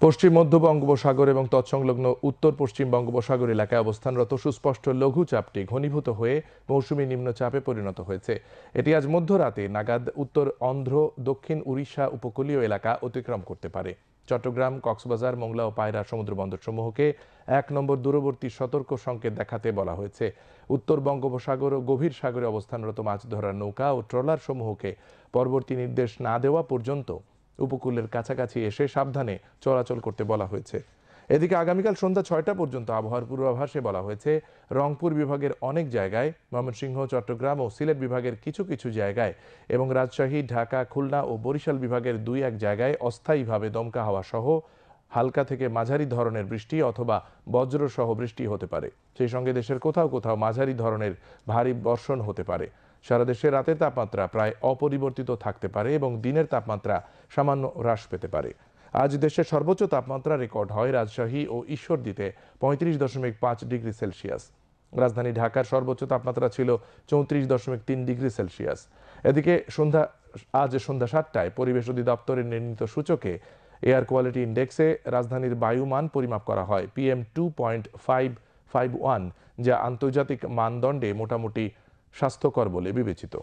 পশ্চিম মধ্য বঙ্গোপসাগর এবং তৎসংলগ্ন উত্তর পশ্চিম বঙ্গোপসাগর এলাকায় অবস্থানরত সুস্পষ্ট লঘুচাপটি ঘনীভূত হয়ে মৌসুমী নিম্নচাপে পরিণত হয়েছে। এটি আজ মধ্যরাতে নাগাদ উত্তর অন্ধ্র, দক্ষিণ উড়িষ্যা উপকূলীয় এলাকা অতিক্রম করতে পারে। চট্টগ্রাম, কক্সবাজার, মোংলা ও পায়রা সমুদ্রবন্দরসমূহকে ১ নম্বর দূরবর্তী সতর্ক সংকেত দেখাতে বলা হয়েছে। উত্তর বঙ্গোপসাগর ও গভীর সাগরে অবস্থানরত মাছ ধরার নৌকা ও ট্রলার সমূহকে পরবর্তী নির্দেশ না দেওয়া পর্যন্ত উপকূলের কাছাকাছি এসে সাবধানে চলাচল করতে বলা হয়েছে। এদিকে আগামীকাল সন্ধ্যা ৬টা পর্যন্ত আবহাওয়ার পূর্বাভাসে বলা হয়েছে রংপুর বিভাগের অনেক জায়গায়, ময়মনসিংহ, চট্টগ্রাম ও সিলেট বিভাগের কিছু কিছু জায়গায় এবং রাজশাহী, ঢাকা, খুলনা ও বরিশাল বিভাগের ২-১ জায়গায় অস্থায়ীভাবে দমকা হাওয়া সহ হালকা থেকে মাঝারি ধরনের বৃষ্টি অথবা বজ্রসহ বৃষ্টি হতে পারে। সেই সঙ্গে দেশের কোথাও কোথাও মাঝারি ধরনের ভারী বর্ষণ হতে পারে। সারা দেশে রাতের তাপমাত্রা প্রায় অপরিবর্তিত থাকতে পারে এবং দিনের তাপমাত্রা সামান্য হ্রাস পেতে পারে। আজ দেশের সর্বোচ্চ তাপমাত্রা রেকর্ড হয় রাজশাহী ও ঈশ্বরদীতে ৩৫.৫ ডিগ্রি সেলসিয়াস। রাজধানী ঢাকার সর্বোচ্চ তাপমাত্রা ছিল ৩৪.৩ ডিগ্রি সেলসিয়াস। এদিকে আজ সন্ধ্যা ৭টায় পরিবেশ অধিদপ্তরের নির্ণীত সূচকে এয়ার কোয়ালিটি ইন্ডেক্সে রাজধানীর বায়ুমান পরিমাপ করা হয় PM2.551, যা আন্তর্জাতিক মানদণ্ডে মোটামুটি স্বাস্থ্যকর বলে বিবেচিত।